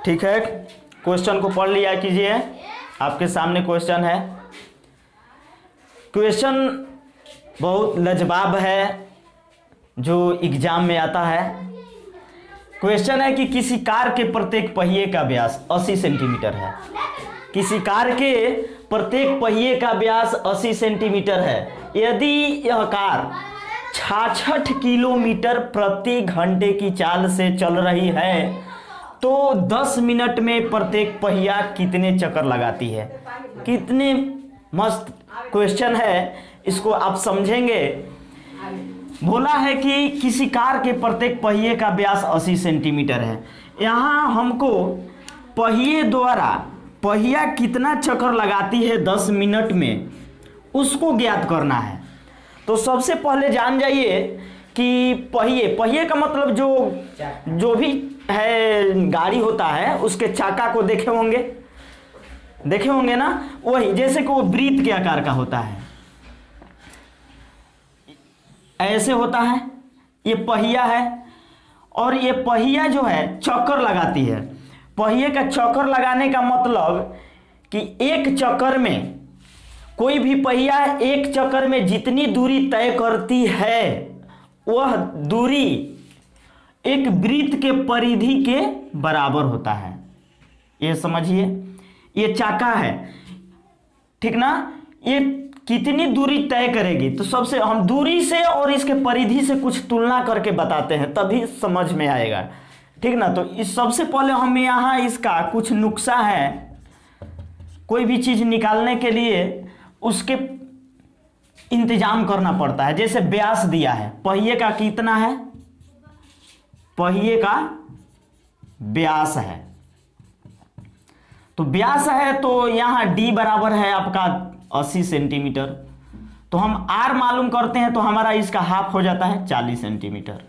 ठीक है, क्वेश्चन को पढ़ लिया कीजिए। आपके सामने क्वेश्चन है। क्वेश्चन बहुत लाजवाब है जो एग्जाम में आता है। क्वेश्चन है कि किसी कार के प्रत्येक पहिए का व्यास 80 सेंटीमीटर है। किसी कार के प्रत्येक पहिए का व्यास 80 सेंटीमीटर है। यदि यह कार 66 किलोमीटर प्रति घंटे की चाल से चल रही है तो 10 मिनट में प्रत्येक पहिया कितने चक्कर लगाती है। कितने मस्त क्वेश्चन है, इसको आप समझेंगे। बोला है कि किसी कार के प्रत्येक पहिए का व्यास 80 सेंटीमीटर है। यहाँ हमको पहिए द्वारा पहिया कितना चक्कर लगाती है 10 मिनट में, उसको ज्ञात करना है। तो सबसे पहले जान जाइए कि पहिए का मतलब जो भी है गाड़ी होता है उसके चाका को देखे होंगे ना, वही जैसे कि वो वृत्त के आकार का होता है, ऐसे होता है। ये पहिया है और ये पहिया जो है चक्कर लगाती है। पहिए का चक्कर लगाने का मतलब कि एक चक्कर में कोई भी पहिया एक चक्कर में जितनी दूरी तय करती है वह दूरी एक वृत्त के परिधि के बराबर होता है। ये समझिए, ये चाका है, ठीक ना। ये कितनी दूरी तय करेगी, तो सबसे हम दूरी से और इसके परिधि से कुछ तुलना करके बताते हैं, तभी समझ में आएगा, ठीक ना। तो इस सबसे पहले हम यहाँ इसका कुछ नुस्खा है। कोई भी चीज निकालने के लिए उसके इंतजाम करना पड़ता है। जैसे व्यास दिया है, पहिए का कितना है, पहिए का व्यास है, तो व्यास है तो यहाँ d बराबर है आपका 80 सेंटीमीटर। तो हम r मालूम करते हैं तो हमारा इसका हाफ हो जाता है 40 सेंटीमीटर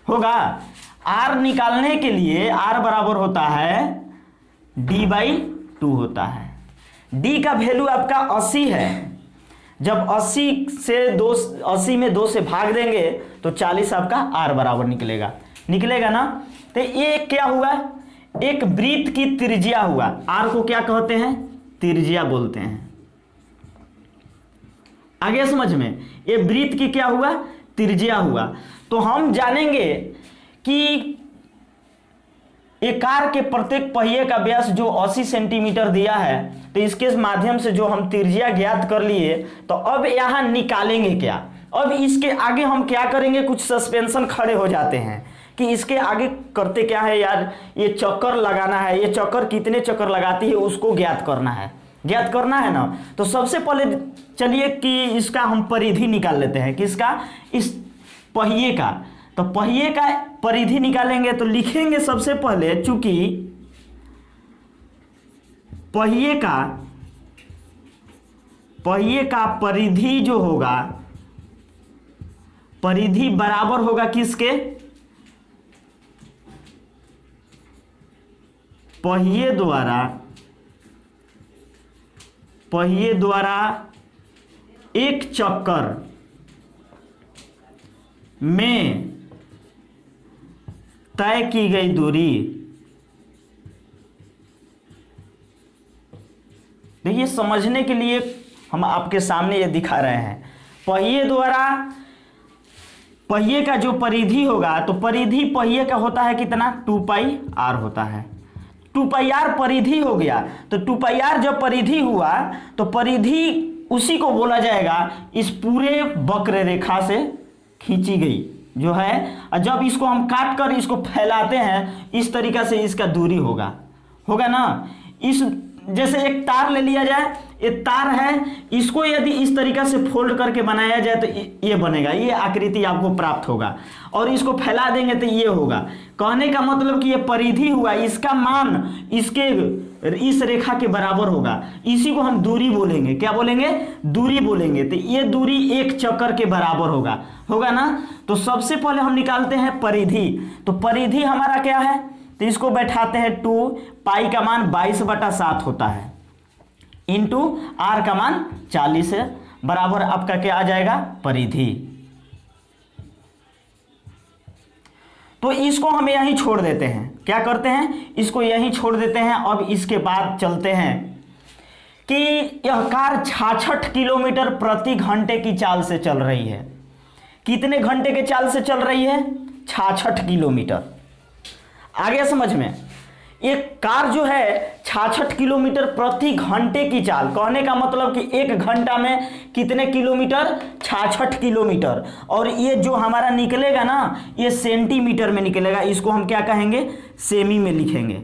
होगा। r निकालने के लिए r बराबर होता है d/2 होता है। d का वैल्यू आपका 80 है। जब 80 में 2 से भाग देंगे तो 40 आपका r बराबर निकलेगा ना। तो ये क्या हुआ, एक वृत्त की त्रिज्या हुआ। r को क्या कहते हैं, त्रिज्या बोलते हैं। आगे समझ में, ये वृत्त की क्या हुआ, त्रिज्या हुआ। तो हम जानेंगे कि एक कार के प्रत्येक पहिए का व्यास जो 80 सेंटीमीटर दिया है, तो इसके माध्यम से जो हम त्रिज्या ज्ञात कर लिए, तो अब यहां निकालेंगे क्या। अब इसके आगे हम क्या करेंगे, कुछ सस्पेंशन खड़े हो जाते हैं कि इसके आगे करते क्या है यार, ये चक्कर लगाना है, ये चक्कर कितने चक्कर लगाती है उसको ज्ञात करना है ना। तो सबसे पहले चलिए कि इसका हम परिधि निकाल लेते हैं, किसका, इस पहिए का। तो पहिए का परिधि निकालेंगे तो लिखेंगे सबसे पहले, चूंकि पहिए का परिधि जो होगा, परिधि बराबर होगा किसके, पहिए द्वारा एक चक्कर में तय की गई दूरी। देखिए, समझने के लिए हम आपके सामने ये दिखा रहे हैं। पहिए का जो परिधि होगा, तो परिधि पहिए का होता है कितना, 2πr होता है। 2πr परिधि हो गया। तो 2πr जब परिधि हुआ तो परिधि उसी को बोला जाएगा इस पूरे वक्र रेखा से खींची गई जो है। और जब इसको हम काट कर इसको फैलाते हैं इस तरीका से इसका दूरी होगा ना। इस जैसे एक तार ले लिया जाए, ये तार है, इसको यदि इस तरीका से फोल्ड करके बनाया जाए तो ये बनेगा, ये आकृति आपको प्राप्त होगा। और इसको फैला देंगे तो ये होगा। कहने का मतलब कि ये परिधि हुआ, इसका मान इसके इस रेखा के बराबर होगा। इसी को हम दूरी बोलेंगे। क्या बोलेंगे, दूरी बोलेंगे। तो ये दूरी एक चक्कर के बराबर होगा ना। तो सबसे पहले हम निकालते हैं परिधि। तो परिधि हमारा क्या है, तो इसको बैठाते हैं 2, पाई का मान 22/7 होता है, इंटू r का मान 40 है, बराबर आपका क्या आ जाएगा, परिधि। तो इसको हम यहीं छोड़ देते हैं। क्या करते हैं, इसको यहीं छोड़ देते हैं। अब इसके बाद चलते हैं कि यह कार 66 किलोमीटर प्रति घंटे की चाल से चल रही है। कितने घंटे के चाल से चल रही है, 66 किलोमीटर। आ गया समझ में। एक कार जो है 66 किलोमीटर प्रति घंटे की चाल, कहने का मतलब कि 1 घंटा में कितने किलोमीटर, 66 किलोमीटर। और ये जो हमारा निकलेगा ना, ये सेंटीमीटर में निकलेगा, इसको हम क्या कहेंगे, सेमी में लिखेंगे।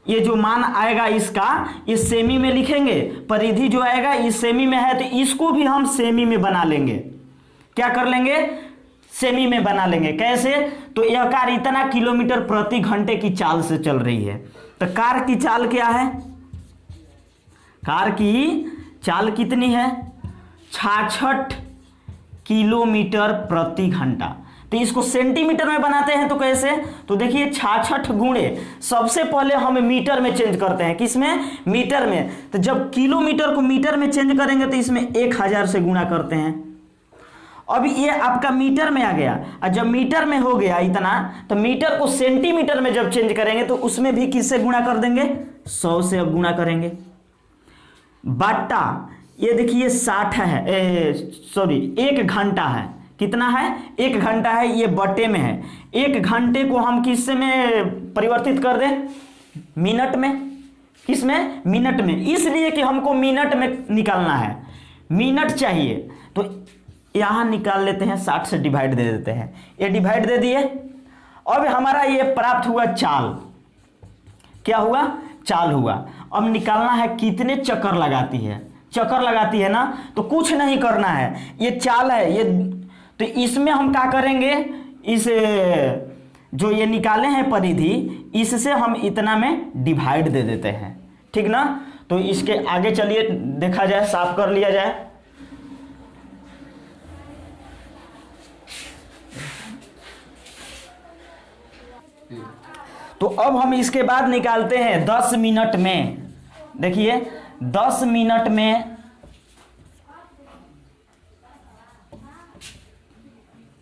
ये जो मान आएगा इसका, ये सेमी में लिखेंगे। परिधि जो आएगा ये सेमी में है, तो इसको भी हम सेमी में बना लेंगे। क्या कर लेंगे, सेमी में बना लेंगे। कैसे, तो यह कार इतना किलोमीटर प्रति घंटे की चाल से चल रही है। तो कार की चाल क्या है, कार की चाल कितनी है, 66 किलोमीटर प्रति घंटा। तो इसको सेंटीमीटर में बनाते हैं तो कैसे, तो देखिए 66 गुणे, सबसे पहले हम मीटर में चेंज करते हैं। किसमें, मीटर में। तो जब किलोमीटर को मीटर में चेंज करेंगे तो इसमें 1000 से गुणा करते हैं। अब ये आपका मीटर में आ गया, और जब मीटर में हो गया इतना, तो मीटर को सेंटीमीटर में जब चेंज करेंगे तो उसमें भी किससे गुणा कर देंगे, 100 से अब गुणा करेंगे। बट्टा ये देखिए 60 है, सॉरी 1 घंटा है। कितना है, 1 घंटा है, ये बट्टे में है। 1 घंटे को हम किससे में परिवर्तित कर दें, मिनट में। किसमें, मिनट में, इसलिए कि हमको मिनट में निकालना है, मिनट चाहिए। तो यहाँ निकाल लेते हैं, 60 से डिवाइड दे देते हैं, ये डिवाइड दे दिए। अब हमारा ये प्राप्त हुआ चाल, क्या हुआ, चाल हुआ। अब निकालना है कितने चक्कर लगाती है, चक्कर लगाती है ना, तो कुछ नहीं करना है, ये चाल है ये, तो इसमें हम क्या करेंगे, इस जो ये निकाले हैं परिधि, इससे हम इतना में डिवाइड दे देते हैं, ठीक ना। तो इसके आगे चलिए देखा जाए, साफ कर लिया जाए। तो अब हम इसके बाद निकालते हैं 10 मिनट में। देखिए 10 मिनट में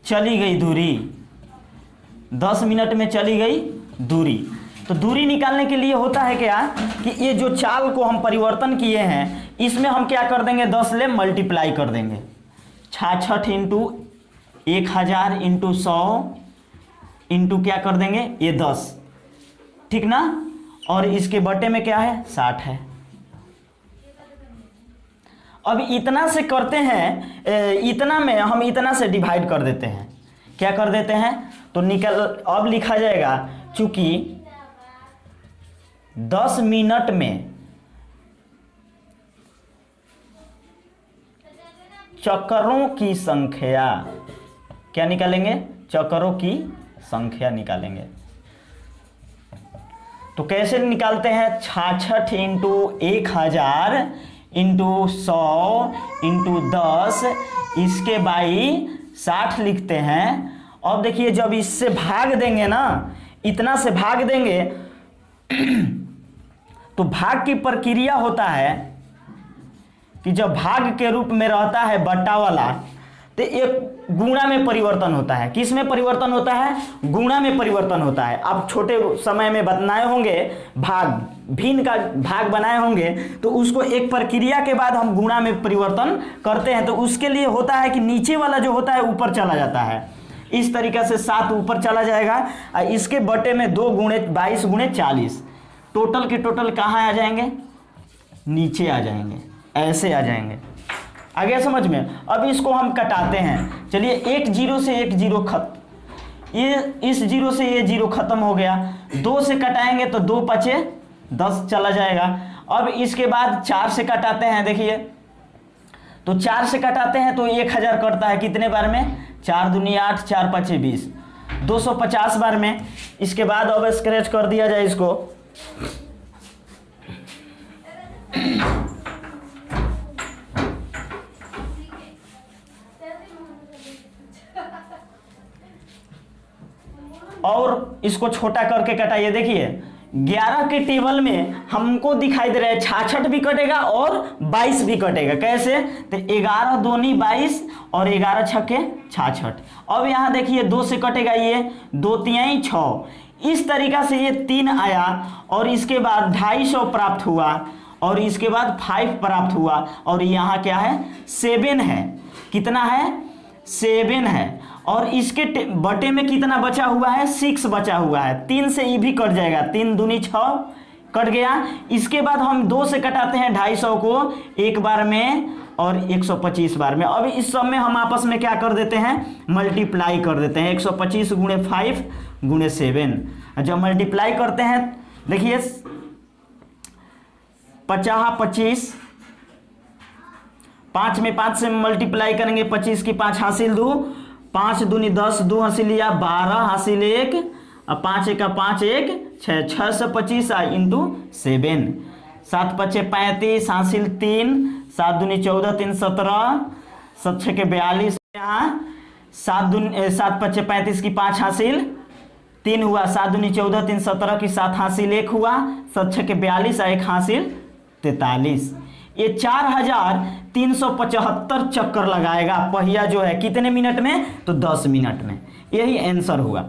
चली गई दूरी, 10 मिनट में चली गई दूरी। तो दूरी निकालने के लिए होता है क्या कि ये जो चाल को हम परिवर्तन किए हैं, इसमें हम क्या कर देंगे, 10 ले मल्टीप्लाई कर देंगे। 66 इंटू 1000 इंटू 100 इंटू क्या कर देंगे, ये 10, ठीक ना। और इसके बटे में क्या है, 60 है। अब इतना से करते हैं, इतना में हम इतना से डिवाइड कर देते हैं। क्या कर देते हैं, तो निकल, अब लिखा जाएगा, चूंकि 10 मिनट में चक्करों की संख्या, क्या निकालेंगे, चक्करों की संख्या निकालेंगे। तो कैसे निकालते हैं, 66 इंटू 1000 इंटू 100 इंटू 10, इसके बाई 60 लिखते हैं। अब देखिए जब इससे भाग देंगे ना, इतना से भाग देंगे, तो भाग की प्रक्रिया होता है कि जब भाग के रूप में रहता है बट्टा वाला, तो एक गुणा में परिवर्तन होता है। किस में परिवर्तन होता है, गुणा में परिवर्तन होता है। आप छोटे समय में बनाए होंगे भाग, भिन्न का भाग बनाए होंगे, तो उसको एक प्रक्रिया के बाद हम गुणा में परिवर्तन करते हैं। तो उसके लिए होता है कि नीचे वाला जो होता है ऊपर चला जाता है, इस तरीके से 7 ऊपर चला जाएगा, और इसके बटे में 2 गुणे 22 गुणे 40, टोटल के टोटल कहाँ आ जाएंगे, नीचे आ जाएंगे, ऐसे आ जाएंगे। आ गया समझ में। अब इसको हम कटाते हैं, चलिए 1 0 से 1 0 खत्म, ये इस 0 से ये 0 खत्म हो गया। 2 से कटाएंगे तो 2 पचे 10 चला जाएगा। अब इसके बाद 4 से कटाते हैं, देखिए तो 4 से कटाते हैं तो 1000 कटता है, कितने बार में, 4 दूनी 8, 4 पचे 20, 250 बार में। इसके बाद अब स्क्रैच कर दिया जाए इसको, और इसको छोटा करके कटाइए। देखिए 11 के टेबल में हमको दिखाई दे रहा है 66 भी कटेगा और 22 भी कटेगा। कैसे, तो 11 दूनी 22 और 11 छक्के 66। अब यहाँ देखिए 2 से कटेगा, ये 2 तिहाई 6, इस तरीका से ये 3 आया और इसके बाद 250 प्राप्त हुआ और इसके बाद 5 प्राप्त हुआ और यहाँ क्या है 7 है। कितना है 7 है और इसके बटे में कितना बचा हुआ है 6 बचा हुआ है। 3 से ये भी कट जाएगा, 3 दूनी 6 कट गया। इसके बाद हम 2 से कटाते हैं 250 को एक बार में और 125 बार में। अब इस सब में हम आपस में क्या कर देते हैं मल्टीप्लाई कर देते हैं 125 गुणे 5 गुणे 7। जब मल्टीप्लाई करते हैं देखिए 50 25 5 में 5 से मल्टीप्लाई करेंगे 25 की 5 हासिल 2 5 दूनी 10 2 हासिल लिया 12 हासिल 1 और 5 एक 5 1 6 6 से 25 इंटू 7 7 5 35 हासिल 3 7 दूनी 14 3 17 7 6 के 42 यहाँ 7 5 35 की 5 हासिल 3 हुआ 7 दूनी 14 3 17 की 7 हासिल 1 हुआ 7 6 के 42 1 हासिल 43। ये 4375 चक्कर लगाएगा पहिया जो है कितने मिनट में तो 10 मिनट में। यही आंसर हुआ।